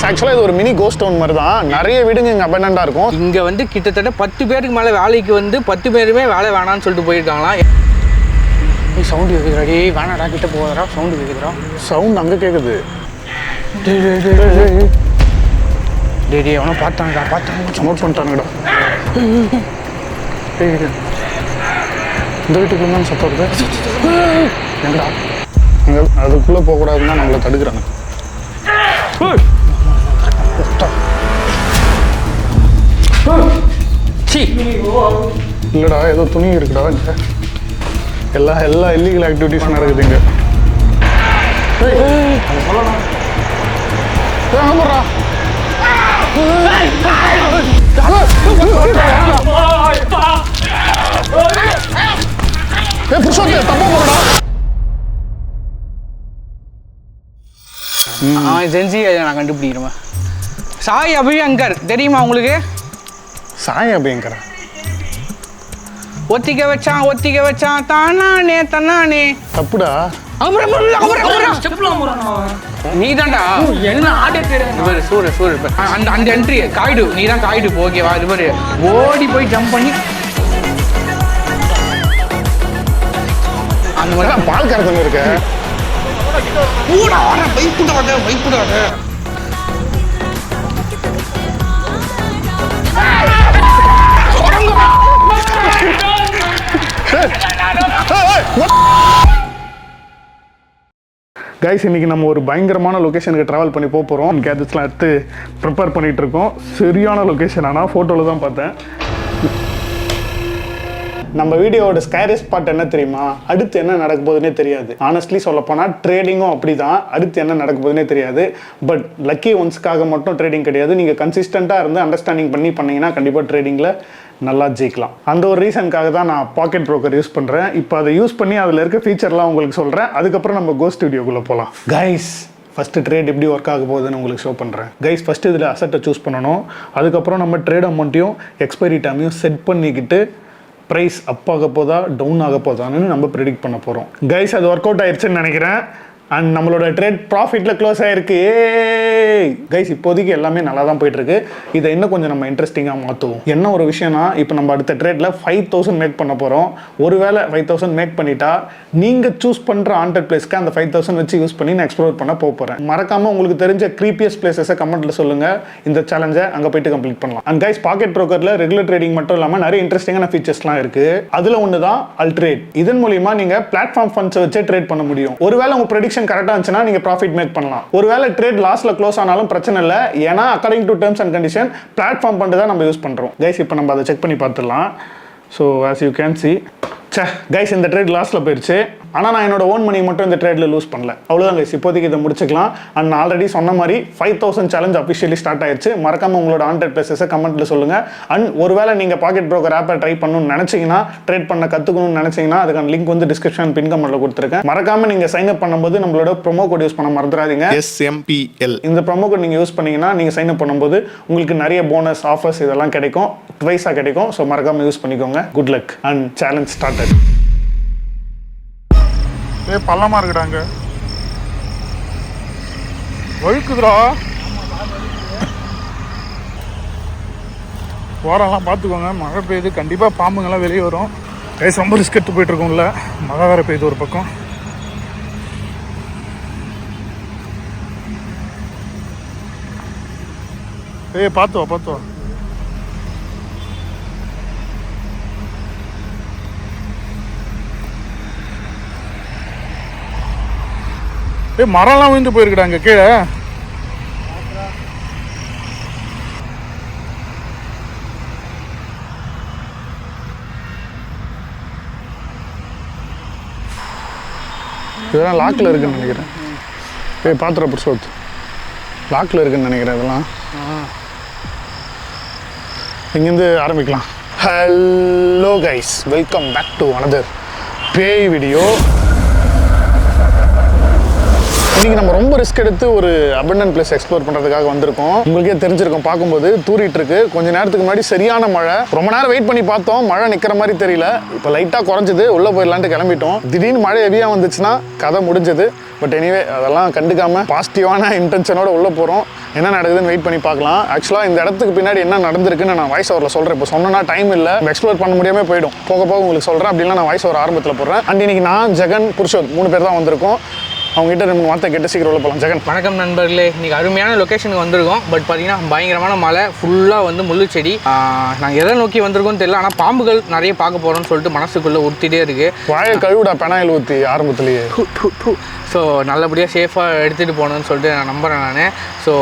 ஆக்சுவலாக இது ஒரு மினி கோஸ்ட் டவுன் மாதிரி தான். நிறைய வீடுங்க இங்கே அபண்டண்டாக இருக்கும். இங்கே வந்து கிட்டத்தட்ட 10 பேருக்கு மேலே வேலைக்கு வந்து 10 பேருமே வேலை வேணான்னு சொல்லிட்டு போயிருக்காங்களாம். சவுண்டு கேட்குதுடா, டேய் வேணாடா கிட்ட போகிறா, சவுண்டு கேட்குதுடா. சவுண்ட் அங்கே கேட்குது. டேய் அவனை பார்த்தாங்கடா, நோட் பண்ணிட்டானுங்கடா. இந்த வீட்டுக்குள்ள தான் சத்தம் வருது. எங்கடா அங்கே அதுக்குள்ளே போகக்கூடாதுன்னா நம்மளை தடுக்கிறாங்க. இல்லடா ஏதோ துணி இருக்குடா இங்க. எல்லா இல்லீகல் ஆக்டிவிட்டிஸ் நடக்குது இங்க. ஜென்சி நான் கண்டுபிடிக்கிறேன். சாய் அபியங்கர் தெரியுமா உங்களுக்கு? சாய் அபியங்கரா? ஒத்திக்க வச்சான் தானே தப்புடா. நீ தான்டா என்ன அந்த என்ட்ரி காய்டு, நீ தான் காய்டு. ஓகேவா? இது மாதிரி ஓடி போய் ஜம்ப் பண்ணி அந்த மாதிரி பால் கறக்கணும் இருக்கு. கைஸ், இன்னைக்கு நம்ம ஒரு பயங்கரமான லொக்கேஷனுக்கு ட்ராவல் பண்ணி போகிறோம். கேஜெட்ஸ்லாம் எடுத்து ப்ரிப்பேர் பண்ணிகிட்டு இருக்கோம். சரியான லொக்கேஷன். ஆனால் ஃபோட்டோவில் தான் பார்த்தேன். நம்ம வீடியோவோட ஸ்கேரி ஸ்பாட் என்ன தெரியுமா? அடுத்து என்ன நடக்க போகுதுன்னே தெரியாது. ஆனஸ்ட்லி சொல்ல போனால் ட்ரேடிங்கும் அப்படி தான். அடுத்து என்ன நடக்க போகுதுன்னே தெரியாது. பட் லக்கி ஒன்ஸ்க்காக மட்டும் ட்ரேடிங் கிடையாது. நீங்கள் கன்சிஸ்டண்ட்டாக இருந்து அண்டர்ஸ்டாண்டிங் பண்ணிங்கன்னா கண்டிப்பாக ட்ரேடிங்கில் நல்லா ஜெயிக்கலாம். அந்த ஒரு ரீசனுக்காக தான் நான் பாக்கெட் ப்ரோக்கர் யூஸ் பண்ணுறேன். இப்போ அதை யூஸ் பண்ணி அதில் இருக்க ஃபீச்சர்லாம் உங்களுக்கு சொல்கிறேன். அதுக்கப்புறம் நம்ம கோஸ்ட் ஸ்டுடியோக்குள்ளே போகலாம். கைஸ், ஃபஸ்ட்டு ட்ரேட் எப்படி ஒர்க் ஆக போகுதுன்னு உங்களுக்கு ஷோ பண்ணுறேன். கைஸ், ஃபஸ்ட்டு இதில் அசட்டை சூஸ் பண்ணணும். அதுக்கப்புறம் நம்ம ட்ரேட் அமௌண்ட்டையும் எக்ஸ்பைரி டைமையும் செட் பண்ணிக்கிட்டு ப்ரைஸ் அப் ஆக போதா டவுன் ஆக போதான்னு நம்ம ப்ரெடிக்ட் பண்ண போகிறோம். கைஸ், அது ஒர்க் அவுட் ஆயிடுச்சுன்னு நினைக்கிறேன். அண்ட் நம்மளோட ட்ரேட் ப்ராஃபிட்டில் க்ளோஸ் ஆகிருக்கு. கைஸ், இப்போதைக்கு எல்லாமே நல்லா தான் போயிட்டுருக்கு. இதை இன்னும் கொஞ்சம் நம்ம இன்ட்ரெஸ்டிங்காக மாற்றுவோம். என்ன ஒரு விஷயம்னா, இப்போ நம்ம அடுத்த ட்ரேட்டில் 5000 மேக் பண்ண போகிறோம். ஒருவேளை 5000 மேக் பண்ணிட்டா நீங்கள் சூஸ் பண்ணுற ஹாண்டட் பிளேஸ்க்கு அந்த 5000 வச்சு யூஸ் பண்ணி நான் எக்ஸ்ப்ளோர் பண்ண போகிறேன். மறக்காமல் உங்களுக்கு தெரிஞ்ச க்ரீப்பியஸ்ட் பிளேஸஸை கமெண்ட்டில் சொல்லுங்கள். இந்த சேலஞ்சை அங்கே போயிட்டு கம்ப்ளீட் பண்ணலாம். அண்ட் கைஸ், பாக்கெட் ப்ரோக்கரில் ரெகுலர் ட்ரேடிங் மட்டும் இல்லாமல் நிறைய இன்ட்ரெஸ்டிங்கான ஃபீச்சர்ஸ்லாம் இருக்குது. அதில் ஒன்று தான் அல்ட்ரேட். இதன் மூலிமா நீங்கள் பிளாட்ஃபார்ம் ஃபண்ட்ஸை வச்சே ட்ரேட் பண்ண முடியும். ஒருவேளை உங்கள் ப்ரெடிக்ஷன் கரெக்டா இருந்துச்சுன்னா நீங்க ப்ராஃபிட் மேக் பண்ணலாம். ஒருவேளை ட்ரேட் லாஸ்ட்ல க்ளோஸ் ஆனாலும் பிரச்சனை இல்லை. ஏன்னா according to terms and condition platform பண்ணிட்டு தான் நம்ம யூஸ் பண்றோம். கைஸ், இப்போ நம்ம அதை செக் பண்ணி பார்த்துடலாம். So as you can see, guys இந்த ட்ரேட் லாஸ்ட்ல போயிடுச்சு. ஆனால் நான் என்னோட ஓன் மணி மட்டும் இந்த ட்ரேடில் லூஸ் பண்ணல. அவ்வளோதான் கைஸ், இப்போதைக்கு இதை முடிச்சுக்கலாம். அண்ட் நான் ஆல்ரெடி சொன்ன மாதிரி 5000 சேலஞ்ச் அஃபிஷியலி ஸ்டார்ட் ஆயிடுச்சு. மறக்காம உங்களோட ஹாண்டட் பிளேஸஸை கமெண்ட்டில் சொல்லுங்கள். அண்ட் ஒருவேளை நீங்கள் பாக்கெட் ப்ரோக்கர் ஆப்பை ட்ரை பண்ணணும்னு நினச்சிங்கன்னா, ட்ரேட் பண்ண கற்றுக்கணும்னு நினச்சிங்கன்னா, அதுக்கான லிங்க் வந்து டிஸ்கிரிப்ஷன் பின் கமெண்ட்டில் கொடுத்துருக்கேன். மறக்காம நீங்கள் சைன் அப் பண்ணும்போது நம்மளோட ப்ரோமோ கோட் யூஸ் பண்ண மறந்துடாதீங்க. SMPL. இந்த ப்ரோமோ கோட் நீங்கள் யூஸ் பண்ணீங்கன்னா நீங்கள் சைன் அப் பண்ணும்போது உங்களுக்கு நிறைய போனஸ் ஆஃபர்ஸ் இதெல்லாம் கிடைக்கும். ட்வைஸாக கிடைக்கும். ஸோ மறக்காம யூஸ் பண்ணிக்கோங்க. Good luck and challenge started. பள்ளமா இருக்குடாங்க, வழுக்குதுரா. ஓரெல்லாம் பார்த்துக்கோங்க. மழை பெய்யுது, கண்டிப்பாக பாம்புங்கெல்லாம் வெளியே வரும். கைஸ், ரொம்ப ரிஸ்க் எடுத்து போயிட்டு இருக்கோம்ல. மழை வேற பெய்யுது ஒரு பக்கம். பார்த்து வா. மரம்லாம் விழுந்து போயிருக்குடாங்க கீழே. இதெல்லாம் லாக்கில் இருக்குன்னு நினைக்கிறேன். பாத்திர புருஷோத் லாக்கில் இருக்குன்னு நினைக்கிறேன். இதெல்லாம் இங்கேருந்து ஆரம்பிக்கலாம். Hello guys, welcome back to another பேய் வீடியோ. இன்னைக்கு நம்ம ரொம்ப ரிஸ்க் எடுத்து ஒரு அபண்டன்ட் பிளேஸ் எக்ஸ்ப்ளோர் பண்றதுக்காக வந்திருக்கோம். உங்களுக்கே தெரிஞ்சிருக்கும், பார்க்கும்போது தூரிட்டு இருக்கு. கொஞ்ச நேரத்துக்கு முன்னாடி சரியான மழை, ரொம்ப நேரம் வெயிட் பண்ணி பார்த்தோம், மழை நிக்கிற மாதிரி தெரியல. இப்போ லைட்டா குறைஞ்சது, உள்ள போயிடலான்ட்டு கிளம்பிட்டோம். திடீர்னு மழை ஹெவியா வந்துச்சுன்னா கதை முடிஞ்சது. பட் எனிவே அதெல்லாம் கண்டுக்காம பாசிட்டிவான இன்டென்ஷனோட உள்ள போறோம். என்ன நடக்குதுன்னு வெயிட் பண்ணி பார்க்கலாம். ஆக்சுவலாக இந்த இடத்துக்கு பின்னாடி என்ன நடந்திருக்குன்னு நான் வாய்ஸ் ஓவரில் சொல்கிறேன். இப்போ சொன்னா டைம் இல்லை, எக்ஸ்ப்ளோர் பண்ண முடியாம போயிடும். போக போக உங்களுக்கு சொல்கிறேன். அப்படின்னா நான் வாய்ஸ் ஓவர் ஆரம்பத்தில் போடுறேன். அண்ட் இன்னைக்கு நான், ஜெகன், புருஷோத் 3 பேர் தான் வந்திருக்கோம். அவங்க கிட்ட 2 வார்த்தை கேட்டு சீக்கிரம் உள்ள போகலாம். ஜெகன். வணக்கம் நண்பர்களே, இன்னைக்கு அருமையான லொக்கேஷனுக்கு வந்திருக்கோம். பட் பார்த்தீங்கன்னா பயங்கரமான மலை, ஃபுல்லாக வந்து முள்ளு செடி. நாங்கள் எதை நோக்கி வந்திருக்கோம்னு தெரியல, ஆனால் பாம்புகள் நிறைய பார்க்க போகிறோம்னு சொல்லிட்டு மனசுக்குள்ளே உறுத்திட்டே இருக்குது. வாயை கழுவிடா பெனாயில் ஊற்றி ஆரம்பத்துலேயே. ஸோ நல்லபடியாக சேஃபாக எடுத்துகிட்டு போகணுன்னு சொல்லிட்டு நான் நம்புகிறேன். நான் ஸோ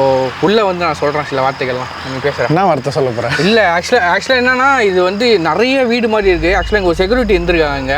உள்ளே வந்து நான் சொல்கிறேன் சில வார்த்தைகள்லாம் நீங்கள் பேசுகிறேன். என்ன வார்த்தை சொல்ல போகிறேன்? இல்லை ஆக்சுவலாக என்னன்னா, இது வந்து நிறைய வீடு மாதிரி இருக்குது. ஆக்சுவலாக இங்கே ஒரு செக்யூரிட்டி இருந்திருக்காங்க.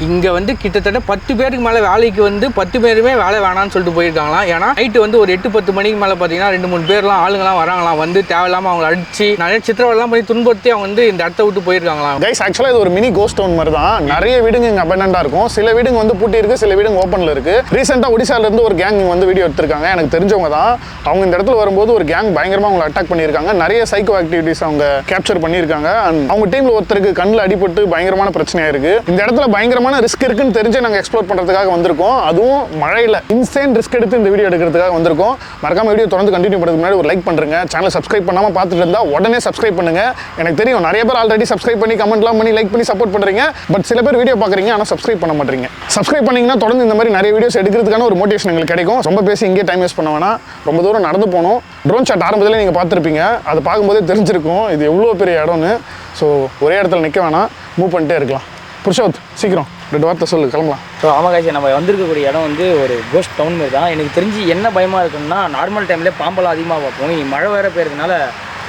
இங்கே வந்து கிட்டத்தட்ட 10 பேருக்கு மேலே வேலைக்கு வந்து 10 பேருமே வேலை வேணான்னு சொல்லிட்டு போயிருக்காங்களாம். ஏன்னா நைட்டு வந்து ஒரு 8-10 மணிக்கு மேலே பார்த்தீங்கன்னா 2-3 பேர்லாம் ஆளுங்களாம் வராங்களாம். வந்து தேவையில்லாமல் அவங்களை அடிச்சு நிறைய சித்திரவெல்லாம் பண்ணி துன்புறுத்தி அவங்க வந்து இந்த இடத்த விட்டு போயிருக்காங்களாம். கைஸ், ஆக்சுவலாக இது ஒரு மினி கோஸ்ட் டவுன் மாதிரி தான். நிறைய வீடுங்க இங்கே அபண்டன்டாக இருக்கும். சில வீடுங்க வந்து பூட்டி இருக்கு, சில வீடுங்க ஓப்பனில் இருக்கு. ரீசெண்டாக ஒடிசாலேருந்து ஒரு கேங் வந்து வீடியோ எடுத்திருக்காங்க. எனக்கு தெரிஞ்சவங்க தான். அவங்க இந்த இடத்துல வரும்போது ஒரு கேங் பயங்கரமாக அவங்களை அட்டாக் பண்ணியிருக்காங்க. நிறைய சைக்கோ ஆக்டிவிட்டிஸ் அவங்க கேப்சர் பண்ணியிருக்காங்க. அண்ட் அவங்க டீமில் ஒருத்தருக்கு கண்ணில் அடிபட்டு பயங்கரமான பிரச்சனையாக இருக்கு. இந்த இடத்துல பயங்கரமான ரிஸ்க் இருக்குன்னு தெரிஞ்சு நாங்கள் எக்ஸ்ப்ளோர் பண்ணுறதுக்காக வந்திருக்கோம். அதுவும் மழையில் இன்சேன் ரிஸ்க் எடுத்து இந்த வீடியோ எடுக்கிறதுக்காக வந்திருக்கோம். மறக்காம வீடியோ தொடர்ந்து கண்டினியூ பண்ணுறதுக்கு முன்னாடி ஒரு லைக் பண்ணுங்க. சேனல் சப்ஸ்கிரைப் பண்ணாமல் பார்த்துட்டு இருந்தா உடனே சப்ஸ்கிரைப் பண்ணுங்க. எனக்கு தெரியும் நிறைய பேர் ஆல்ரெடி சப்ஸ்கிரைப் பண்ணி கமெண்ட்லாம் பண்ணி லைக் பண்ணி சப்போர்ட் பண்ணுறீங்க. பட் சில பேர் வீடியோ பார்க்குறீங்க ஆனால் சப்ஸ்கிரைப் பண்ண மாட்டீங்க. சப்ஸ்கிரைப் பண்ணீங்கன்னா தொடர்ந்து இந்த மாதிரி நிறைய வீடியோஸ் எடுக்கிறதுக்கான ஒரு மோட்டிவேஷன் எங்களுக்கு கிடைக்கும். ரொம்ப பேசி இங்கே டைம் வேஸ்ட் பண்ண வேணாம். ரொம்ப தூரம் நடந்து போகணும். ட்ரோன் ஷாட் ஆரம்பத்தில் நீங்கள் பார்த்துருப்பீங்க. அதை பார்க்கும்போதே தெரிஞ்சிருக்கும் இது எவ்வளோ பெரிய இடம்னு. ஸோ ஒரே இடத்துல நிற்க வேணாம், மூவ் பண்ணிட்டே இருக்கலாம். புருஷோத், சீக்கிரம் 2 வார்த்தை சொல்லு, கிளம்பலாம். ஸோ ஆமாம் காய்ச்சி, நம்ம வந்திருக்கக்கூடிய இடம் வந்து ஒரு கோஸ்ட் டவுன் மாதிரி தான். எனக்கு தெரிஞ்சு என்ன பயமாக இருக்குன்னா, நார்மல் டைம்லேயே பாம்பெல்லாம் அதிகமாக பார்ப்போம். இங்கே மழை வேறு பெய்யறதுனால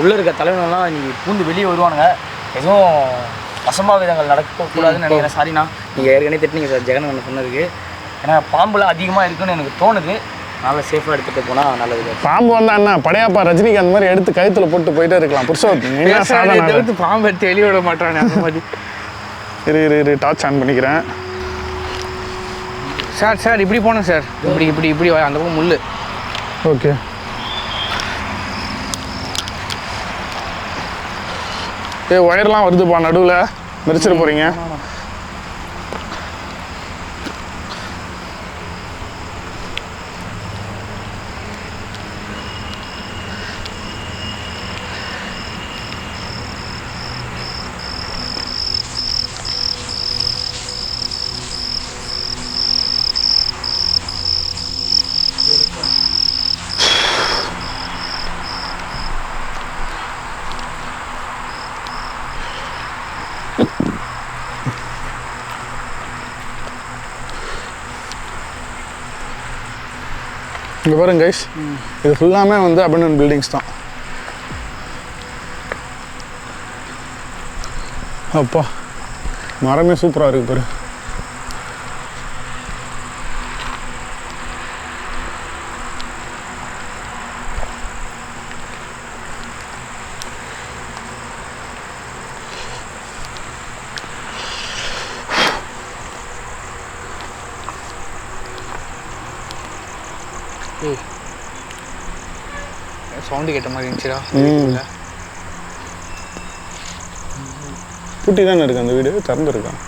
உள்ளே இருக்க தலைவனெல்லாம் இன்றைக்கி பூந்து வெளியே வருவானுங்க. எதுவும் அசம்பாவிதங்கள் நடக்கக்கூடாதுன்னு நினைக்கிறேன். சாரிண்ணா, நீங்கள் ஏற்கனவே திட்டினீங்க சார் ஜெகன் ஒன்று சொன்னதுக்கு. ஏன்னா பாம்புலாம் அதிகமாக இருக்குன்னு எனக்கு தோணுது. நல்லா சேஃபாக எடுத்துகிட்டு போனால் நல்லது. பாம்பு வந்தா என்ன, படையாப்பா ரஜினிக்கு அந்த மாதிரி எடுத்து கழுத்தில் போட்டு போயிட்டே இருக்கலாம். புருஷோத், பாம்பு எடுத்து வெளியே விட மாட்டானே அந்த மாதிரி. இரு டார்ச் ஆன் பண்ணிக்கிறேன். சார் இப்படி போனேன் சார். இப்படி அந்த பக்கம் முள்ளு. ஓகே, ஒயர்லாம் வருதுப்பா நடுவில், மெரிச்சிட போகிறீங்க. இங்கே பாருங்க கைஸ், இது ஃபுல்லாமே வந்து அபண்டன்ட் பில்டிங்ஸ் தான். அப்பா, மரமே சூப்பராக இருக்கு பாரு. சவுண்டு கேட்ட மாதிரி இருந்துச்சுடா. பூட்டி தானே இருக்கு அந்த வீடு, திறந்துருக்கான்.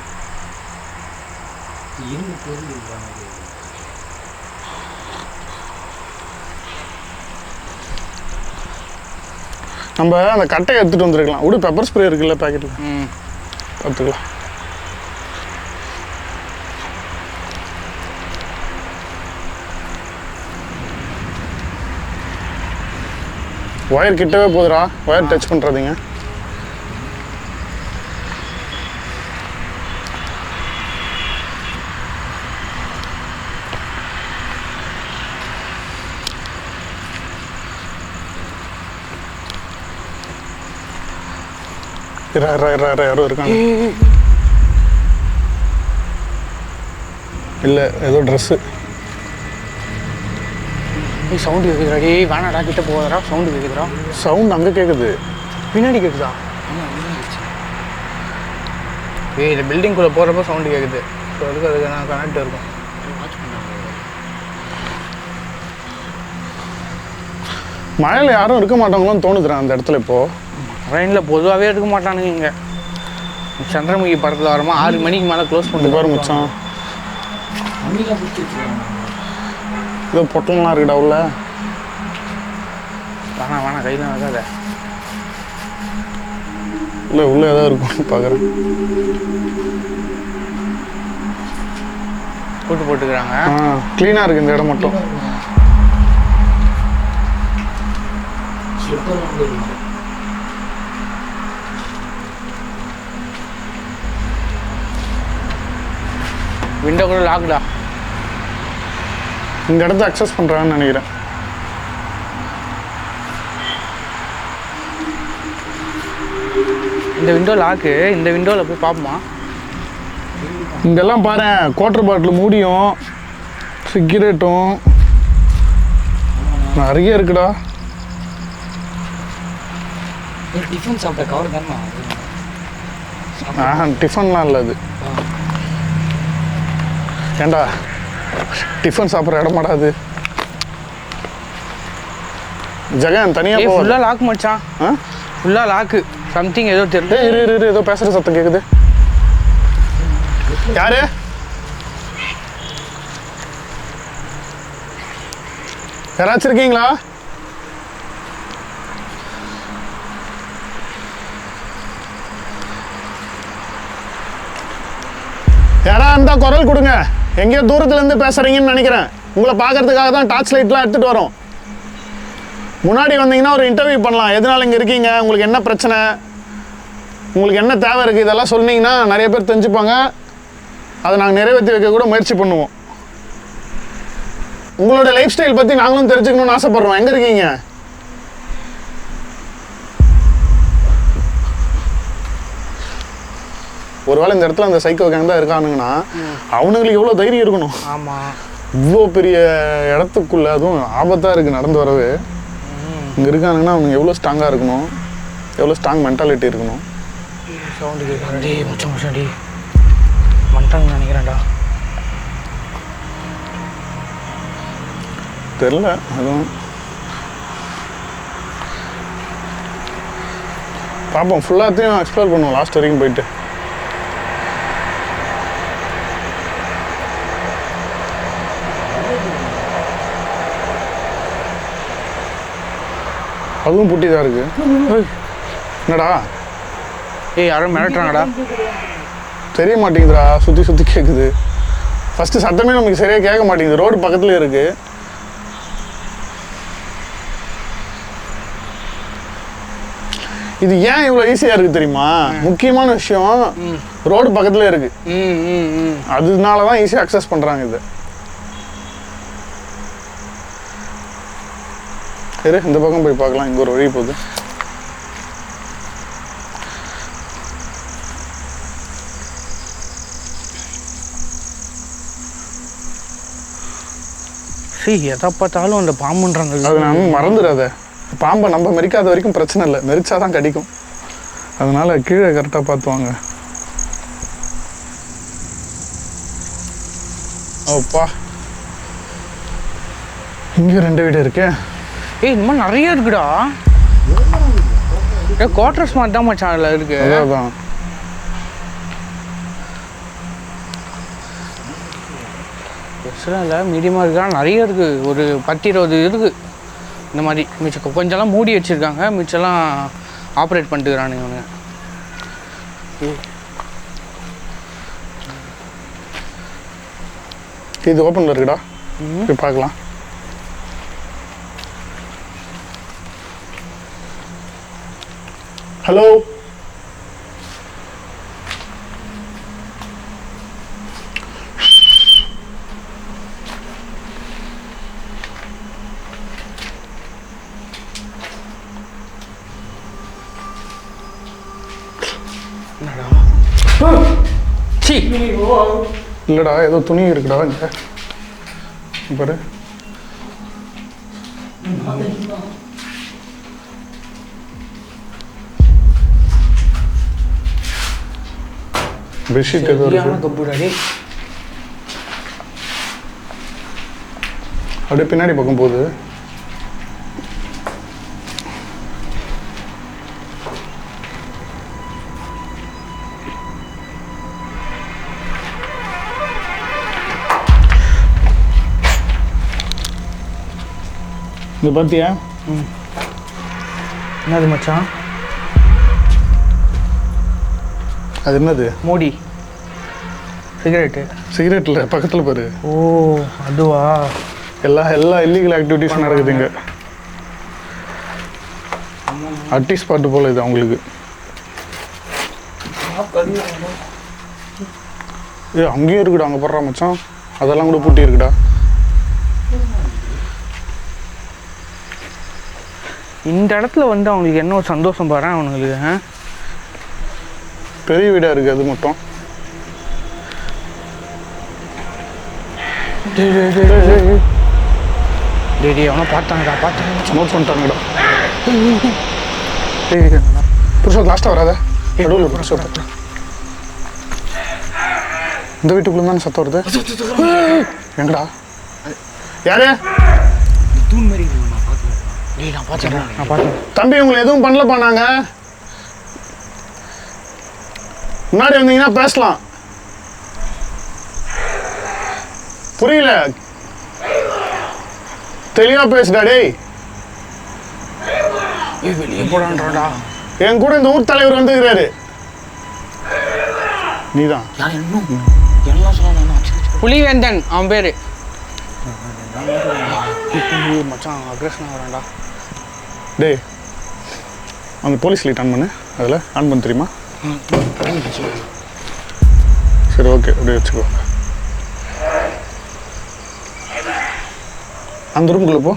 நம்ம அந்த கட்டையை எடுத்துட்டு வந்துருக்கலாம். விடு, பெப்பர் ஸ்ப்ரே இருக்குல்ல பேக்கெட்டில், பார்த்துக்கலாம். ஒயர் கிட்டவே போதுடா, ஒயர் டச் பண்ணுறாதீங்க. யாரோ இருக்காங்க. இல்லை, ஏதோ ட்ரெஸ்ஸு. சவுண்டு கேட்குதுடா. டேய் வேணாடா, கிட்ட போகாதடா. சவுண்டு கேட்குதுடா. சவுண்ட் அங்கே கேட்குது, பின்னாடி கேட்குதா? இந்த பில்டிங்குள்ளே போகிறப்ப சவுண்டு கேட்குது. ஸோ அதுக்கு நான் கனெக்ட் இருக்கும். மழையில் யாரும் இருக்க மாட்டாங்களோன்னு தோணுதுறேன் அந்த இடத்துல இப்போ. ட்ரெயினில் பொதுவாகவே இருக்க மாட்டானுங்க இங்கே. சந்திரமுகி படத்தில் வரமா 6 மணிக்கு மேலே க்ளோஸ் பண்ணிட்டு பாரு மச்சான், ஏதோ பொட்டலாம் இருக்குடா உள்ள. வேணாம் கையில் ஆகாத. உள்ள ஏதோ இருக்கும் பார்க்குறேன். கூட்டு போட்டுக்கிறாங்க. க்ளீனாக இருக்குது இந்த இடம் மட்டும். விண்டோ கூட லாக்டா. இந்த இடத்த அக்சஸ் பண்ணுறாங்கன்னு நினைக்கிறேன். இந்த விண்டோ லாக்கு. இந்த விண்டோவில் போய் பார்ப்போமா? இங்கெல்லாம் பாரு, குவார்டர் பாட்டில் மூடியும் சிகரெட்டும் நிறைய இருக்குடா. டிஃபன் சாப்பிட்ட கவர் தானே. டிஃபன்லாம் இல்லை அது. ஏண்டா டிஃபன் சாப்பிட்ற இடமாடா அது? ஜெகன் தனியாக போ. ஃபுல்லாக லாக் மச்சான். ஃபுல்லாக லாக்கு. சம்திங் ஏதோ தெரியல. இரு ஏதோ பேசுகிற சத்தம் கேட்குது. யாரு? யாராச்சும் இருக்கீங்களா? யாரா இருந்தா குரல் கொடுங்க. எங்கேயோ தூரத்துல இருந்து பேசுறீங்கன்னு நினைக்கிறேன். உங்களை பார்க்கறதுக்காக தான் டார்ச் லைட்லாம் எடுத்துட்டு வரோம். முன்னாடி வந்தீங்கன்னா ஒரு இன்டர்வியூ பண்ணலாம். எதனால இங்கே இருக்கீங்க, உங்களுக்கு என்ன பிரச்சனை, உங்களுக்கு என்ன தேவை இருக்குது, இதெல்லாம் சொன்னீங்கன்னா நிறைய பேர் தெரிஞ்சுப்பாங்க. அதை நாங்கள் நிறைவேற்றி வைக்க கூட முயற்சி பண்ணுவோம். உங்களோட லைஃப் ஸ்டைல் பற்றி நாங்களும் தெரிஞ்சுக்கணும்னு ஆசைப்படுறோம். எங்கே இருக்கீங்க? ஒருவேளை இந்த இடத்துல அந்த சைக்கோ கேங் தான் இருக்கானுங்கன்னா அவனுங்களுக்கு எவ்வளோ தைரியம் இருக்கணும். ஆமாம், இவ்வளோ பெரிய இடத்துக்குள்ள, அதுவும் ஆபத்தாக இருக்குது நடந்து வரவே. இங்கே இருக்கானுங்கன்னா அவனுங்க எவ்வளோ ஸ்ட்ராங்காக இருக்கணும், எவ்வளோ ஸ்ட்ராங் மென்டாலிட்டி இருக்கணும். சவுண்டு கேட்குறாண்டி முச்சாண்டி வந்துட்டாங்கன்னு நினைக்கிறேன்டா. தெரில அதுவும். பார்ப்போம், ஃபுல்லாத்தையும் எக்ஸ்ப்ளோர் பண்ணுவோம் லாஸ்ட் வரைக்கும் போயிட்டு. அதுவும் புட்டி தான் இருக்கு. என்னடா? யாரும் மிரட்டுறாங்கடா. தெரிய மாட்டேங்குதுடா, சுற்றி சுற்றி கேட்குது. ஃபஸ்ட்டு சத்தமே நமக்கு சரியாக கேட்க மாட்டேங்குது. ரோடு பக்கத்துலேயே இருக்கு. இது ஏன் இவ்வளோ ஈஸியாக இருக்குது தெரியுமா? முக்கியமான விஷயம், ரோடு பக்கத்துல இருக்கு. அதனால தான் ஈஸியாக அக்சஸ் பண்ணுறாங்க இது. சரி, இந்த பக்கம் போய் பார்க்கலாம். இங்கே ஒரு வழி போகுது. எதை பார்த்தாலும் அந்த பாம்புன்றாங்க. அது நம்ம மறந்துடாத. பாம்பை நம்ம மெரிக்காத வரைக்கும் பிரச்சனை இல்லை, மெரிச்சாதான் கடிக்கும். அதனால கீழே கரெக்டாக பார்த்துவாங்க. ஓப்பா, இங்கே 2 வீடு இருக்கு. இந்த மாதிரி நிறைய இருக்குடா. குவார்டர்ஸ் மாதிரி தான் மச்சான் அதில் இருக்கு. அதான் பெருசுலாம் இல்லை, மீடியமாக இருக்கா. நிறைய இருக்குது, ஒரு 10-20 இருக்குது இந்த மாதிரி. மிச்சம் கொஞ்சம்லாம் மூடி வச்சுருக்காங்க, மிச்சம்லாம் ஆப்ரேட் பண்ணிட்டுக்கிறானுங்க இவனுங்க. இது ஓப்பனில் இருக்குடா, போய் பார்க்கலாம். ஹலோ, இல்லடா ஏதோ துணி இருக்குடா இங்க பாரு. பெட்ஷீட் ஏதோ இருக்கு. அப்படியே பின்னாடி பக்கம் போகுது. இது பார்த்தியா? என்னது மச்சான்? அது என்னது? மோடி சிகரெட்டு. சிகரெட்டில் பக்கத்தில் பாரு. ஓ அதுவா? எல்லா இல்லீகல் ஆக்டிவிட்டீஸும் நடக்குது இங்கே. அட்டி ஸ்பாட்டு போல் இது அவங்களுக்கு. அங்கேயும் இருக்குடா, அங்கே போடுறா மச்சான். அதெல்லாம் கூட பூட்டி இருக்குடா. இந்த இடத்துல வந்து அவங்களுக்கு என்ன ஒரு சந்தோஷம் பாரு அவனுங்களுக்கு. பெரிய வீடாக இருக்குது அது மட்டும். அவனை பார்த்தாங்கடா நோட் பண்ணிட்டாங்கடா. புருஷன் லாஸ்ட்டாக வராத நடுவில் புருஷன். இந்த வீட்டுக்குள்ள தானே சத்தம் வருது. எங்கடா யாரு? தம்பி உங்களை எதுவும் பண்ணலப்பா. நாங்க முன்னாடி வந்தீங்கன்னா பேசலாம். புரியல, தெளிவா பேசுடா. டேய் வெளியே போடான்றாடா. என் கூட இந்த ஊர் தலைவர் வந்துக்கிறாரு. நீதான் புலிவேந்தன் அவன் பேரு. மச்சான் அக்ரஷன் வரான்டா. டேய் அந்த போலீஸ் லைட் ஆன் பண்ணு. அதில் ஆன் பண்ண தெரியுமா? சரி ஓகே, அப்படியே வச்சுக்கோ. அந்த ரூம்குள்ளே போ.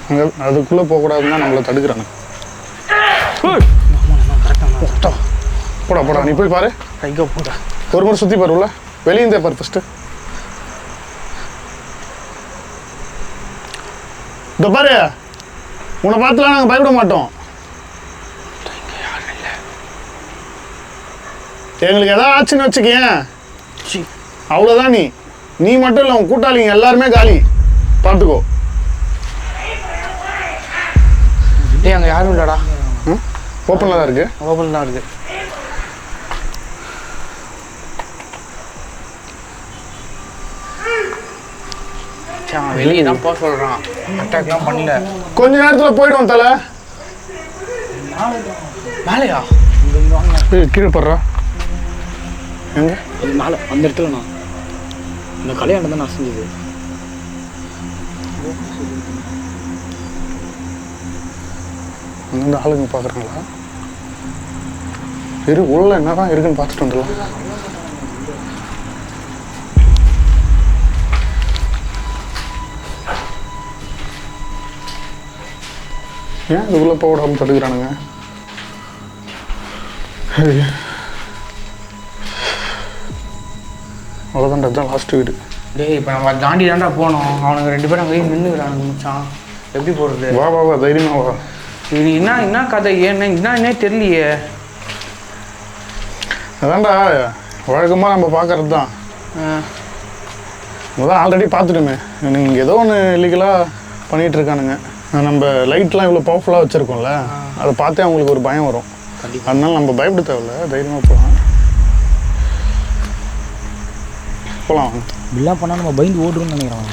அங்கே அதுக்குள்ளே போகக்கூடாதுன்னு தான் நம்மளை தடுக்கிறாங்க. போடா போடா, நீ போய் பாரு. கைகோ போடா. ஒரு முறை சுற்றி பாரு. உள்ள வெளியே பாரு ஃபஸ்ட்டு. இந்த பாரு, உன்னை பார்த்துலாம் நாங்கள் பயப்பட மாட்டோம். எங்களுக்கு எதாவது ஆச்சுன்னு வச்சுக்கேன், அவ்வளோதான். நீ மட்டும் இல்லை, உன் கூட்டாளிங்க எல்லாருமே காலி. பார்த்துக்கோ. டேய் அங்கே யாரும் இல்லைடா. ஓப்பனில் தான் இருக்கு. ஓப்பன் தான் இருக்கு. வெளியே தான் போக சொல்கிறான். அட்டாக்லாம் பண்ணல. கொஞ்ச நேரத்தில் போயிடுவோம் தலை. மேலையா? கீழே போடுறா. எங்க மேலே அந்த இடத்துல நான் இந்த கல்யாணம் தான் நான் செஞ்சது. அங்கேருந்து ஆளுங்க பார்க்குறாங்களா? உள்ள என்னதான் இருக்குன்னு பார்த்துட்டு வந்துடலாம். ஏன் இதுக்குள்ளே போக விடாமல் தடுக்கிறானுங்க? அவ்வளோதான்டா, தான் லாஸ்ட் வீடு. டேய் இப்போ நம்ம தாண்டி தாண்டா போனோம். அவனுங்க 2 பேரும் அங்கேயும் நின்றுக்கிறானுங்க மச்சான். எப்படி போகிறது? வா வா வா, தைரியமாக வா. இது என்ன கதை? என்னன்னே தெரியலையே. அதான்டா வழக்கமாக நம்ம பார்க்கறது தான். முதல்ல ஆல்ரெடி பார்த்துட்டோமே. இங்கே ஏதோ ஒன்று இல்லீகலாக பண்ணிகிட்டு இருக்கானுங்க. நம்ம லைட்லாம் இவ்வளோ பவர்ஃபுல்லாக வச்சுருக்கோம்ல, அதை பார்த்தே அவங்களுக்கு ஒரு பயம் வரும். அதனால நம்ம பயப்பட தேவையில்ல, தைரியமாக போகலாம். போகலாம். இப்படிலாம் பண்ணால் நம்ம பயந்து ஓடுறோம்னு நினைக்கிறாங்க.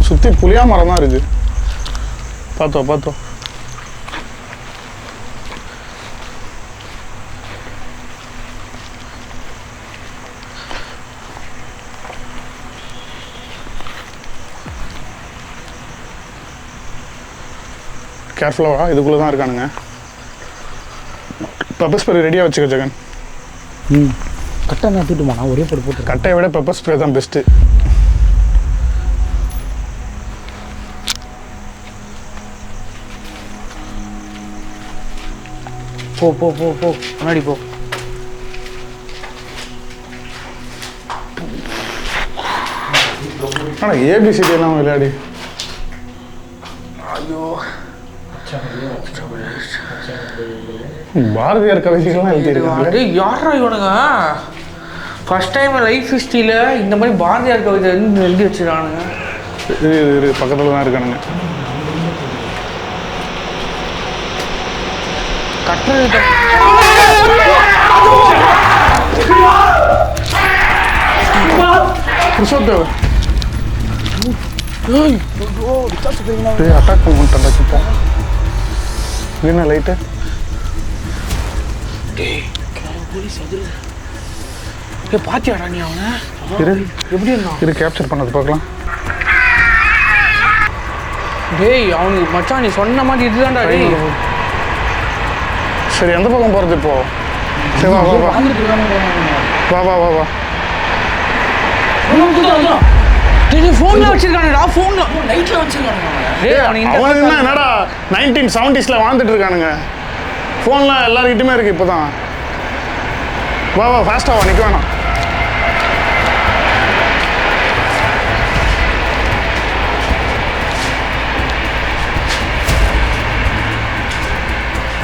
சுற்றி புளியா மரம் தான் இருக்குது. பார்த்தோம். கேர்ஃபுல்லாக இதுக்குள்ளே தான் இருக்கானுங்க. பெப்பர் ஸ்ப்ரே ரெடியாக வச்சுக்க ஜெகன். கட்டை நான் தூட்டுமா? நான் ஒரே போட்டு கட்டையை விட பெப்பர் ஸ்ப்ரே தான் பெஸ்ட்டு. போ முன்னாடி போ. ஆனால் ஏபிசிடி எல்லாம் விளையாடி. ஐயோ பாரதியார் கவிதைகள்லாம் எழுதியிருக்காங்க. யாரா இவனுங்க? ஃபர்ஸ்ட் டைம் லைஃப் ஹிஸ்ட்ரியில் இந்த மாதிரி பாரதியார் கவிதை எழுதி வச்சுருக்கானுங்க. இது பக்கத்தில் தான் இருக்கானுங்க. கட்டுறது புருஷோத்தேவ் அட்டாக் பண்ண மாட்டேன்டா இப்போ என்ன லைட்டு பாத்தியாடா நீ அவனை இரு எப்படி இருந்தான் இரு கேப்சர் பண்ணது பார்க்கலாம். டேய் அவனுக்கு மச்சான் நீ சொன்ன மாதிரி இதுதான்டா டேய். சரி எந்த பக்கம் போகிறது இப்போ? சரி வா வா வா வா வா வா வா டேய் ஃபோன்ல வச்சிருக்கானடா ஃபோன்ல நைட்ல வச்சிருக்கானுங்க. டேய் அவனுக்கு அவன் என்னடா 1970s வாழ்ந்துட்டு இருக்கானுங்க. ஃபோன்லாம் எல்லாருக்கிட்டுமே இருக்கு இப்போதான். வா வா ஃபாஸ்ட்டாக வா, நிற்க வேணாம்.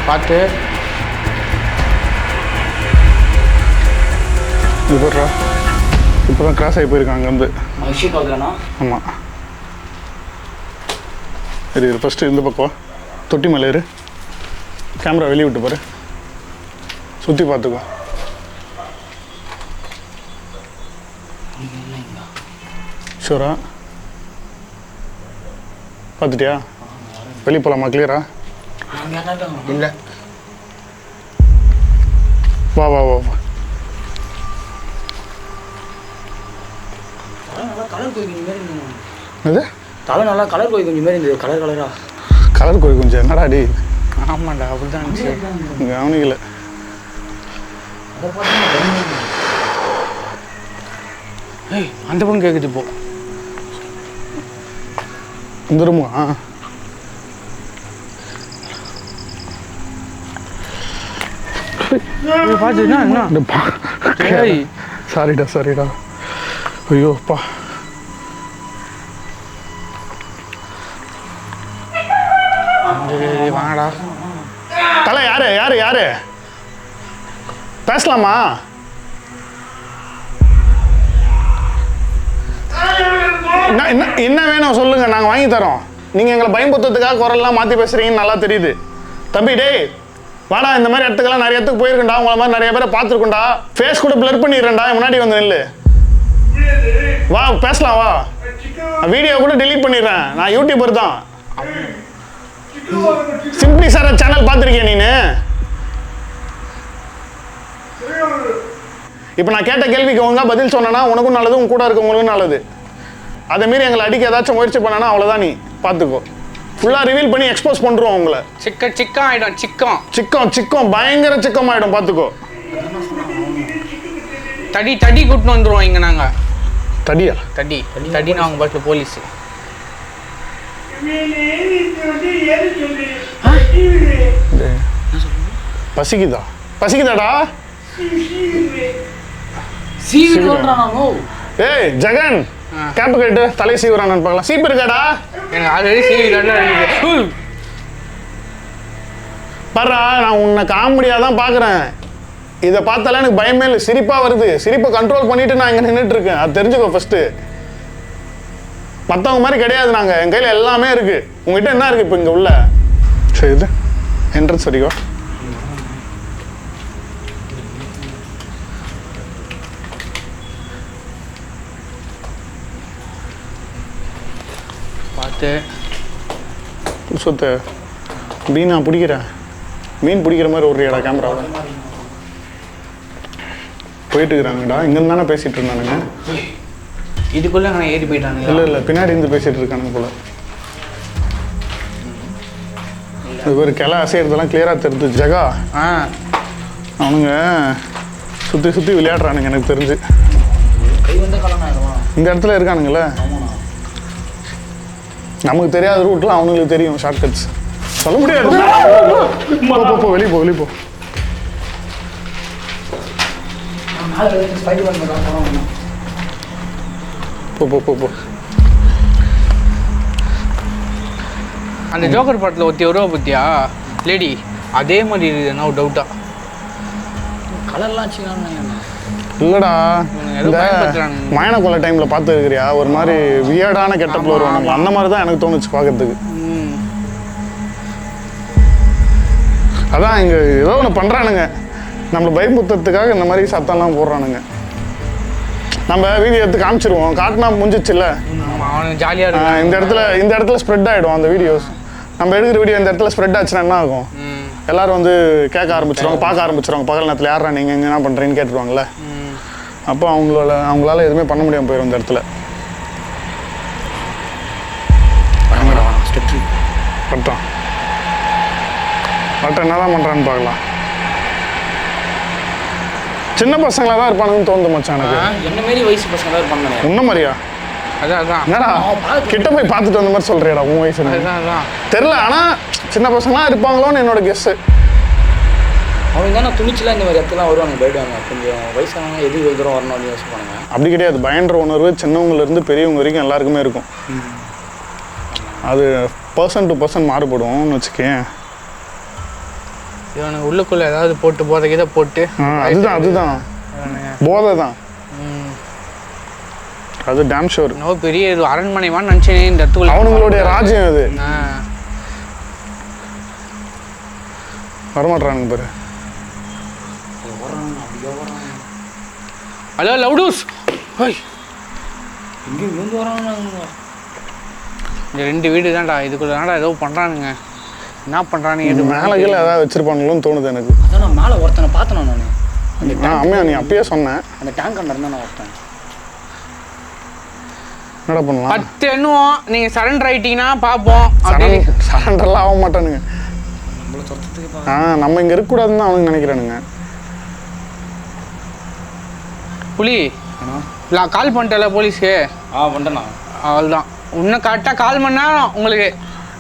பார்த்து இதுரா இப்போ தான் கிராஸ் ஆகி போயிருக்காங்க அங்கேருந்து. விஷயம் பார்க்கலண்ணா. ஆமாம் சரி ஃபஸ்ட்டு இந்த பக்கம் தொட்டி மேலே இரு. கேமரா வெளியே விட்டு பாரு, சுற்றி பார்த்துக்கோ. ஷூரா பார்த்துட்டியா? வெளியே போகலாமா? கிளியரா? இல்லை வா வா வா வா. கலர் கோழி குஞ்சு மாதிரி இருந்தது. இது தலை நல்லா கலர் கோழி குஞ்சு மாதிரி இருந்தது. கலர் கலரா கலர் கோழி கொஞ்சம் என்னடா டி ஆமாண்டா அப்படிதான் இருந்துச்சு. கவனிக்கல. ஏய் அந்த பக்கம் கேட்குது இப்போ. இந்த ரூமா பார்த்துன்னா என்ன ஏய் சாரிடா சாரிடா. ஐயோப்பா வாங்கடா. தலை யாரு யாரு யாரு பேசலாமா? என்ன வேணும் சொல்லுங்க, நாங்கள் வாங்கி தரோம். நீங்கள் எங்களை பயம்புத்தத்துக்காக குரல்லாம் மாற்றி பேசுறீங்கன்னு நல்லா தெரியுது. தம்பி டேய் வாடா, இந்த மாதிரி இடத்துக்கெல்லாம் நிறைய இடத்துக்கு போயிருக்கேன்டா, உங்களை மாதிரி நிறைய பேரை பார்த்துருக்கோண்டா. ஃபேஸ் கூட பிளர் பண்ணிடுறேன்டா, முன்னாடி வந்து நில்லு. வா பேசலாம் வா. வீடியோ கூட டெலீட் பண்ணிடுறேன், நான் யூடியூபர் தான். சிம்பிளி சார் சேனல் பார்த்துருக்கியா நீனு? இப்போ நான் கேட்ட கேள்விக்கு ஒழுங்கா பதில் சொன்னா உனக்கும் நல்லது, உன் கூட இருக்கவங்களுக்கும் நல்லது. அதை மீறி எங்களை அடிக்க ஏதாச்சும் முயற்சி பண்ணனா அவ்வளோதான், நீ பார்த்துக்கோ. ஃபுல்லாக ரிவீல் பண்ணி எக்ஸ்போஸ் பண்ணுறோம் உங்களை. சிக்கம் ஆகிடும். சிக்கம் பயங்கர சிக்கம் ஆகிடும், பார்த்துக்கோ. தடி கூட்டின்னு வந்துடுவோம் இங்கே நாங்கள். தடியா? தடின்னு அவங்க பாட்டில் போலீஸு. பசிக்குதாடா? ஏய் ஜெகன், கேப் கேட்டு தலை சீவுறானு பார்க்கலாம். சீப்பு இருக்காடா? எனக்கு ஆல்ரெடி சீவி பாரா, நான் உன்னை காமெடியாக தான் பார்க்குறேன். இதை பார்த்தாலே எனக்கு பயமே இல்லை, சிரிப்பாக வருது. சிரிப்பை கண்ட்ரோல் பண்ணிட்டு நான் இங்கே நின்றுட்டு இருக்கேன், அது தெரிஞ்சுக்கோ ஃபஸ்ட்டு. மற்றவங்க மாதிரி கிடையாது நாங்கள், என் கையில் எல்லாமே இருக்குது. உங்ககிட்ட என்ன இருக்குது இப்போ இங்கே உள்ள? சரி இது என்ட்ரன்ஸ் வரைக்கும். பார்த்து சொத்து மீன் நான் பிடிக்கிறேன். மீன் பிடிக்கிற மாதிரி ஒரு இடா கேமராவில் போயிட்டு இருக்கிறாங்கடா. இங்கேருந்து தானே பேசிகிட்டு இருந்தானுங்க. இதுக்குள்ளே நான் ஏறி போயிட்டானுங்க. இல்லை பின்னாடி இருந்து பேசிகிட்டு இருக்கானுங்க போல. இது ஒரு கிளை அசைகிறதெல்லாம் கிளியராக தெரியுது. ஜகா அவனுங்க சுற்றி விளையாடுறானுங்க எனக்கு தெரிஞ்சு. இந்த இடத்துல இருக்கானுங்களே, நமக்கு தெரியாத ரூட்லாம் அவனுங்களுக்கு தெரியும். ஷார்ட்கட்ஸ் சொல்ல முடியாது. போ வெளியே போ. போ. அந்த ஜோக்கர் படத்தில் ஒருத்தி வருவா பத்தியா லேடி, அதே மாதிரி இருக்குதுன்னா ஒரு டவுட்டா. கலர்லாம் இல்லடா, இந்த மயன கொலை டைம்ல பார்த்து இருக்கிறியா, ஒரு மாதிரி வியர்டான கெட்டப்ல வருவானுங்க. அந்த மாதிரி தான் எனக்கு தோணுச்சு பார்க்கறதுக்கு. அதான் இங்க ஏதோ ஒன்று பண்றானுங்க, நம்மளை பயமுறுத்துறதுக்காக இந்த மாதிரி சத்தம்லாம் போடுறானுங்க. நம்ம வீடியோ எடுத்து காமிச்சிருவோம், காட்டினா முடிஞ்சிச்சுல்ல. அவனுக்கு ஜாலியாக இருக்கும். இந்த இடத்துல ஸ்ப்ரெட் ஆகிடும் அந்த வீடியோஸ். நம்ம எடுக்கிற வீடியோ இந்த இடத்துல ஸ்ப்ரெட் ஆச்சுன்னா என்ன ஆகும்? எல்லாரும் வந்து கேட்க ஆரம்பிச்சிருவாங்க, பார்க்க ஆரம்பிச்சிருவாங்க. பகல் நேரத்தில் யாரா நீங்கள் என்ன பண்ணுறீங்கன்னு கேட்டுருவாங்கல்ல. அப்போ அவங்களால எதுவுமே பண்ண முடியாமல் போயிடும் இந்த இடத்துல. பட்டம் என்ன தான் பண்ணுறான்னு பார்க்கலாம். சின்ன பசங்களாக தான் இருப்பானுன்னு தோணுது மச்சான் எனக்கு. என்ன மாரி வயசு பசங்க தான் இருப்பாங்க. உன்ன மாதிரியா? அதான் என்னடா கிட்ட போய் பார்த்துட்டு வந்த மாதிரி சொல்றியாடா உன் வயசு? தெரியல, ஆனால் சின்ன பசங்களாம் இருப்பாங்களோன்னு என்னோட கெஸ்ஸு. அவங்க தானே துணிச்சலாம் இந்த மாதிரி இடத்துலாம் வருவாங்க, போயிடுவாங்க. கொஞ்சம் வயசானவங்க எது இவ்வளோ தூரம் வரணும் அப்படின்னு யோசிப்பாங்க. அப்படி கிடையாது, பயன்ற உணர்வு சின்னவங்கலேருந்து பெரியவங்க வரைக்கும் எல்லாருக்குமே இருக்கும். அது பர்சன் டு பர்சன் மாறுபடும்னு வச்சுக்கேன். இவனுக்கு உள்ளுக்குள்ள ஏதாவது போட்டு போதை போட்டு அதுதான் போதை தான். அது டேம் ஷோர். பெரிய அரண்மனைவான்னு நினச்சேன் இந்த இடத்துக்குள்ள. அவனுங்களுடைய ராஜ்யம் அது. வரமாட்டானுங்க பாரு. ஹலோ லவுடூஸ். இங்கே இருந்து வராங்க. இந்த 2 வீடு தான்டா, இதுக்குள்ள தான்டா ஏதோ பண்ணுறானுங்க. என்ன பண்ணுறானுங்க? எது மேலே கீழே ஏதாவது வச்சிருப்பானுங்களோன்னு தோணுது எனக்கு. அதான் நான் மேலே ஒருத்தனை பார்த்தேன் நான். அம்மையா நீ அப்பயே சொன்னேன். அந்த டேங்க் கண்டர் தான் நான் ஒருத்தன். என்னடா பண்ணலாம்? 10 எண்ணுவோம், நீங்கள் சரண்டர் ஆகிட்டீங்கன்னா பார்ப்போம். சரண்டர்லாம் ஆக மாட்டானுங்க. நம்ம இங்கே இருக்கக்கூடாதுன்னு தான் அவனுங்க நினைக்கிறானுங்க. புலி கால் பண்ணிட்டல போலீஸ்க்கு? பண்ணிட்டேண்ணா. அவள்தான் இன்னும் கரெக்டாக கால் பண்ணா உங்களுக்கு.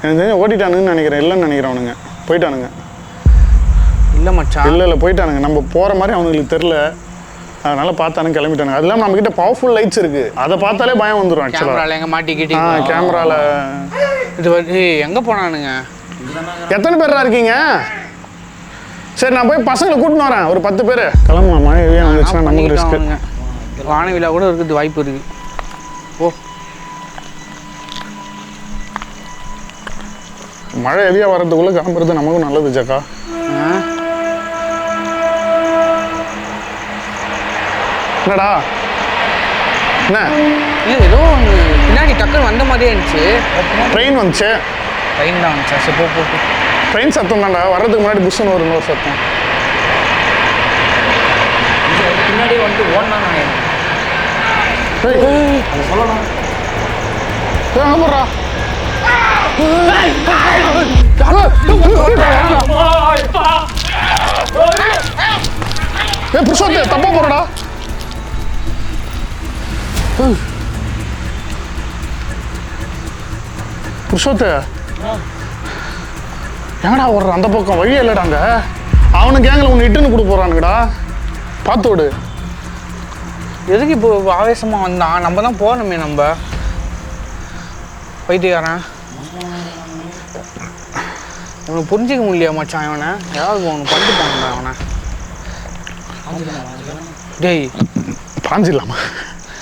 எனக்கு தெரிஞ்சு ஓட்டிட்டானுங்கன்னு நினைக்கிறேன். இல்லைன்னு நினைக்கிறவனுங்க போயிட்டானுங்க. இல்லை மச்சான், இல்லை போயிட்டானுங்க. நம்ம போகிற மாதிரி அவனுங்களுக்கு தெரில, அதனால பார்த்தானு கிளம்பிட்டானுங்க. அது இல்லாமல் நம்மக்கிட்ட பவர்ஃபுல் லைட்ஸ் இருக்குது, அதை பார்த்தாலே பயம் வந்துடும். கேமராவில் எங்கே மாட்டிக்கிட்டீங்க? கேமராவில் இது வந்து எங்கே போனானுங்க? எத்தனை பேரா இருக்கீங்க? சரி, நான் போய் பசங்களை கூட்டின்னு வரேன், ஒரு 10 பேர். கிளம்புமா, மழை எவ்வளோ வந்துச்சுன்னா நமக்கு ரிஸ்க்கு. வானவிழா கூட இருக்குது, வாய்ப்பு இருக்குது. ஓ, மழை ஹெவியாக வர்றதுக்குள்ளே கிளம்புறது நமக்கும் நல்லது ஜக்கா. என்னடா என்ன? இல்லை ஏதோ பின்னாடி டக்குன்னு வந்த மாதிரியே இருந்துச்சு. ட்ரெயின் வந்துச்சு. ட்ரெயின் தான் வந்துச்சா? சரி போ. ட்ரெயின் சத்தம் தான்டா, வர்றதுக்கு முன்னாடி புஷ்ஷுன்னு ஒரு இன்னொரு சத்தம். பின்னாடியே வந்துட்டு ஓடலாம் சொல்லலாம். போடுறா புருஷோத்தே, தப்பா போறடா. புருஷோத்தே எங்கடா ஓடுற? அந்த பக்கம் வழியே இல்லடாங்க. அவனுக்கு கேங்கில் ஒன்று இட்டுன்னு கொடுக்க போறானுங்கடா, பார்த்து விடு. எதுக்கு இப்போ ஆவேசமாக வந்தான்? நம்ம தான் போகணுமே. நம்ம பைத்தியக்காரன் இவனை புரிஞ்சிக்க முடியல மச்சான். இவனை ஏதாவது ஒன்று பண்ணிட்டு போனா அவனை. டேய் பாஞ்சிடலாமா?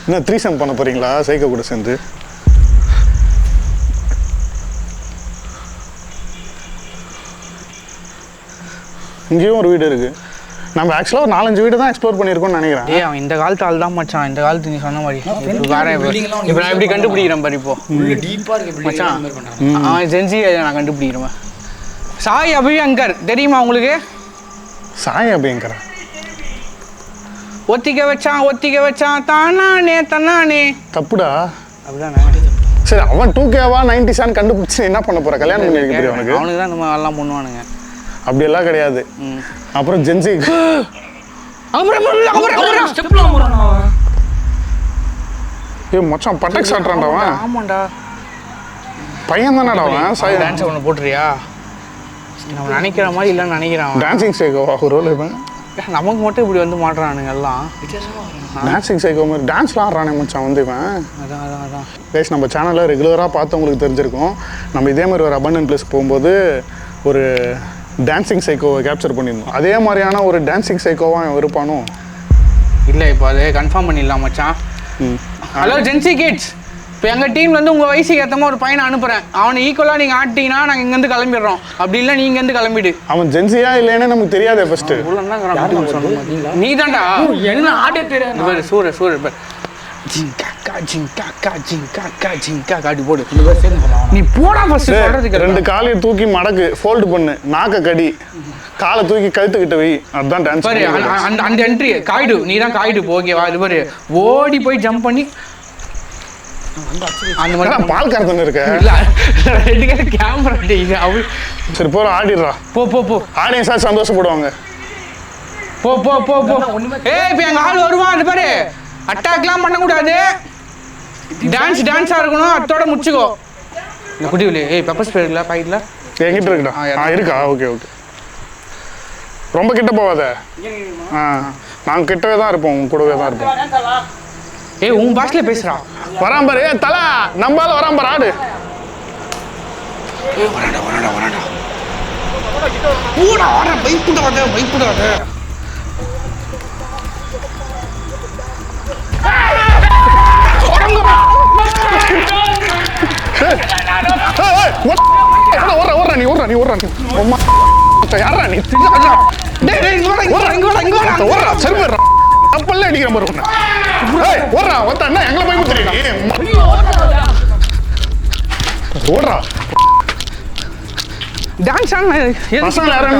என்ன 3 பண்ண போறீங்களா சைக்கோ கூட சேர்ந்து? இங்கேயும் ஒரு வீடு இருக்கு. நம்ம ஆக்சுவலாக ஒரு 4-5 வீடு தான் எக்ஸ்ப்ளோர் பண்ணியிருக்கோம்னு நினைக்கிறேன். ஏய், அவன் இந்த காலத்து ஆள் தான் மச்சான். இந்த காலத்து நீ சொன்ன மாதிரி வேற. இப்போ நான் எப்படி கண்டுபிடிக்கிறேன் பாரு. இப்போ டீப்பாக இருக்கு மச்சான், அவன் ஜென்சி நான் கண்டுபிடிக்கிறேன். சாய் அபியங்கர் தெரியுமா உங்களுக்கு? சாய் அபியங்கரா? ஒத்திக்க வச்சான் தன்னானே. தப்புடா. அப்படிதானே? சரி, அவன் 2Kவா 90s கண்டுபிடிச்சு என்ன பண்ண போற? கல்யாணம் பண்ணி வைக்க போறியா அவனுக்கு? அவனுக்கு தான் இந்த மாதிரி எல்லாம் பண்ணுவானுங்க. அப்படியெல்லாம் கிடையாது. அப்புறம் ஜென்சி மச்சான் பட்டக் சாட்டுறான்டா அவன். ஆமாண்டா, பையன் தானடா அவன். சாய் டான்ஸ் ஒன்று போட்டுறியா? நம்ம நினைக்கிற மாதிரி இல்லைன்னு நினைக்கிறான். டான்சிங் சைக்கோவா ஒரு ரோல் இவன்? நமக்கு மட்டும் இப்படி வந்து மாட்டுறானுங்க எல்லாம். டான்சிங் சைக்கோ மாதிரி டான்ஸ்லாம் ஆடுறானே மச்சான் வந்து இவன். அதான் கைஸ், நம்ம சேனலில் ரெகுலராக பார்த்தவங்களுக்கு தெரிஞ்சிருக்கும். நம்ம இதே மாதிரி ஒரு அபண்டன்ட் பிளேஸ் போகும்போது ஒரு டான்சிங் சைக்கோவை கேப்சர் பண்ணியிருந்தோம். அதே மாதிரியான ஒரு டான்சிங் சைக்கோவா இருப்பானோ? இல்லை, இப்போ அது கன்ஃபார்ம் பண்ணிடலாம் மச்சான். ஹலோ ஜென்சி கிட்ஸ், இப்போ எங்கள் டீம் வந்து உங்கள் வயசுக்கு ஏற்ற மாதிரி ஒரு பையனை அனுப்புகிறேன். அவனை ஈக்குவலாக நீங்கள் ஆட்டிங்கன்னா நாங்கள் இங்கேருந்து கிளம்பிடுறோம். அப்படி இல்லை நீங்கள் இருந்து கிளம்பிடு. அவன் ஜென்சியா இல்லைன்னு நமக்கு தெரியாதே ஃபர்ஸ்ட். நீ தான்டா. என்ன ஆட்டே தெரியாது. சூர அப்படி போடு. நீ போடா ஃபர்ஸ்ட் சொல்றதுக்கு. 2 காலையும் தூக்கி மடக்கு, ஃபோல்டு பண்ணு, நாக்க கடி, காலை தூக்கி கழுத்துக்கிட்ட வை. அதுதான் டான்ஸ். பாரு அந்த என்ட்ரி காய்டு, நீ தான் காய்டு. ஓகேவா? இது பாரு ஓடி போய் ஜம்ப் பண்ணி அந்த மாதிரி பால் கறந்துன்னு இருக்க. இல்ல கேமரா இது அவள். சரி போற ஆடிடுறா. போ போ போ. ஆடியன்ஸா சந்தோஷப்படுவாங்க. போ போ போ போ. ஏய் இப்போ எங்க ஆள் வருவான். அது பாரு அட்டாக்லாம் பண்ணக்கூடாது, டான்ஸா இருக்கணும். அத்தோட முடிச்சுக்கோ. இந்த குட்டிவிலே ஏய் பெப்பர் ஸ்ப்ரே இல்ல பாக்கெட்ல என்கிட்ட இருக்குடா. இருக்கா? Okay okay. ரொம்ப கிட்ட போவாத. நாங்க கிட்டவே தான் இருப்போம், உங்க கூடவே தான் இருப்போம். ஏய் உன் பாஷையில பேசுறா. வரான் பாரு. தலா நம்பால வரான் பாரு. ஆடு. ஏய் வரடா வரடா வரடா. பூடா வர பைப்புடாத பைப்புடாத.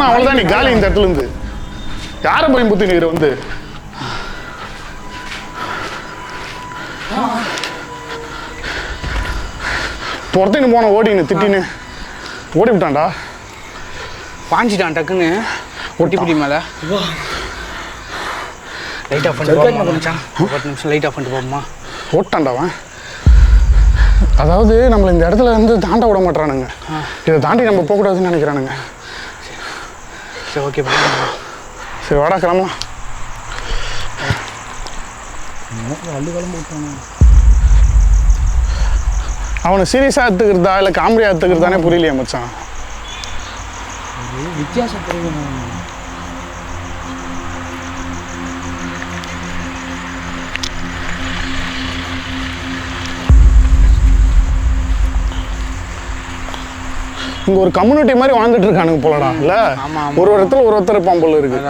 அவ்வளவுதான் நீ காலி. இந்த இடத்துல இருந்து யார போய் புத்தி நீர் வந்து பொறுத்தின்னு போன ஓடின்னு திட்டின்னு ஓடி விட்டான்டா. பாஞ்சிட்டான் டக்குன்னு ஒட்டிப்பிடி மேலே. லைட் ஆஃப் பண்ணிட்டு 10 நிமிஷம் லைட் ஆஃப் பண்ணிட்டு போமா. ஓட்டான்டாவன். அதாவது நம்மளை இந்த இடத்துல இருந்து தாண்ட விட மாட்டானுங்க. இதை தாண்டி நம்ம போகக்கூடாதுன்னு நினைக்கிறானுங்க. சரி ஓகே. சரி வாடா கிளம்பலாம். அவனை சீரியஸாக எடுத்துக்கிறதா இல்லை காமெடியாக எடுத்துக்கிறதானே புரியலையே மச்சான். வித்தியாசம் தெரியும். இங்கே ஒரு கம்யூனிட்டி மாதிரி வாழ்ந்துட்டு இருக்கானுங்க போலடா. இல்லை ஒரு இடத்துல ஒரு ஒருத்தர் இருப்பான் போல இருக்கு.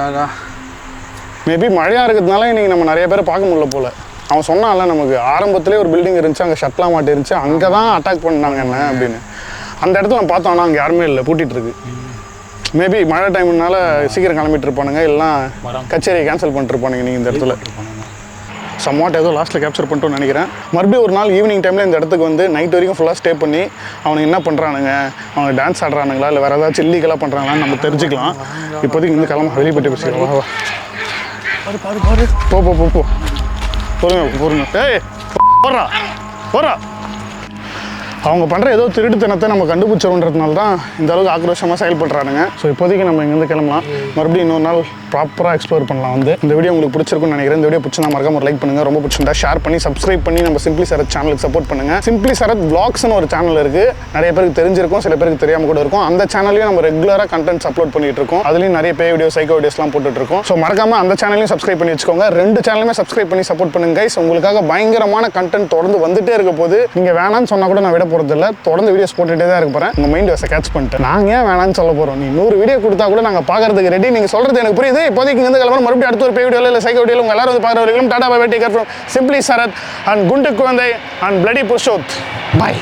மேபி மழையாக இருக்கிறதுனால இன்னைக்கு நம்ம நிறைய பேரை பார்க்க முடியல போல. அவன் சொன்னான்ல நமக்கு ஆரம்பத்திலே ஒரு பில்டிங் இருந்துச்சு, அங்கே ஷட்லாம் மாட்டி இருந்துச்சு, அங்கே தான் அட்டாக் பண்ணாங்க என்ன அப்படின்னு. அந்த இடத்துல பார்த்தோன்னா அங்கே யாருமே இல்லை, பூட்டிகிட்டு இருக்கு. மேபி மழை டைம்னால சீக்கிரம் கிளம்பிட்டு இருப்பானுங்க, எல்லாம் கச்சேரியை கேன்சல் பண்ணிட்டு இருப்பானுங்க. நீங்கள் இந்த இடத்துல சம்வாட் ஏதோ லாஸ்ட்டில் கேப்சர் பண்ணிட்டோன்னு நினைக்கிறேன். மறுபடியும் ஒரு நாள் ஈவினிங் டைமில் இந்த இடத்துக்கு வந்து நைட் வரைக்கும் ஃபுல்லாக ஸ்டே பண்ணி அவனுக்கு என்ன பண்ணுறானுங்க, அவங்க டான்ஸ் ஆடுறானுங்களா இல்லை வேறு ஏதாச்சும் இல்லீகலாக பண்ணுறாங்களான்னு நம்ம தெரிஞ்சுக்கலாம். இப்போதைக்கு இங்கே கிளம்ப வெளியே போய்ட்டு பேசிக்கலாம். வா போ போ போ போ. பொறுங்க. ஏய் போடுறா போடுறா. அவங்க பண்ணுற ஏதோ திருட்டுத்தனத்தை நம்ம கண்டுபிடிச்சோன்றதுனால தான் இந்த அளவுக்கு ஆக்ரோஷமாக செயல்படுறானுங்க. ஸோ இப்போதைக்கு நம்ம இங்கேருந்து கிளம்பலாம். மறுபடியும் இன்னொரு நாள் ப்ராப்பராக எக்ஸ்ப்ளோர் பண்ணலாம். வந்து இந்த வீடியோ உங்களுக்கு பிடிச்சிருக்குன்னு நினைக்கிறேன். இந்த வீடியோ பிடிச்சிருந்தா மறக்காம ஒரு லைக் பண்ணுங்கள். ரொம்ப பிடிச்சிருந்தா ஷேர் பண்ணி சப்ஸ்கிரைப் பண்ணி நம்ம சிம்பிளி சரத் சேனலுக்கு சப்போர்ட் பண்ணுங்கள். சிம்பிளி சரத் vlogsனு ஒரு சேனல் இருக்குது. நிறைய பேருக்கு தெரிஞ்சிருக்கும், சில பேருக்கு தெரியாமல் கூட இருக்கும். அந்த சேனலையும் நம்ம ரெகுலராக கண்டென்ட்ஸ் அப்லோட் பண்ணிட்டு இருக்கோம். அதுலேயும் நிறைய பே வீடியோ சைக்கோ வீடியோஸ்லாம் போட்டுட்டு இருக்கோம். ஸோ மறக்காம அந்த சேனலையும் சப்ஸ்கிரைப் பண்ணி வச்சுக்கோங்க. 2 சேனலுமே சப்ஸ்கிரைப் பண்ணி சப்போர்ட் பண்ணுங்க கைஸ். உங்களுக்காக பயங்கரமான கண்டென்ட் தொடர்ந்து வந்துட்டே இருக்க போது. நீங்கள் வேணான்னு சொன்னால் கூட நான் விட போகிறது இல்லை. தொடர்ந்து வீடியோஸ் போட்டுகிட்டே தான் இருக்க போகிறேன். உங்கள் மைண்ட் வாஷை கேட்ச் பண்ணிட்டு நாங்கள் ஏன் வேணான்னு சொல்ல போகிறோம். நீ 100 வீடியோ கொடுத்தா கூட நாங்கள் பார்க்கறதுக்கு ரெடி. நீங்கள் சொல்கிறது எனக்கு புரியுது. இப்போதைக்கு இங்கே கிளம்புறோம். மறுபடியும் அடுத்த ஒரு பே வீடியோவில் இல்லை சைக்கோ வீடியோவில் உங்கள் எல்லாரும் வந்து பார்க்குற வரைக்கும் tata bye bye. Take care from simply Sarath and குண்டு குழந்தை அண்ட் பிளடி புருஷோத். பாய்.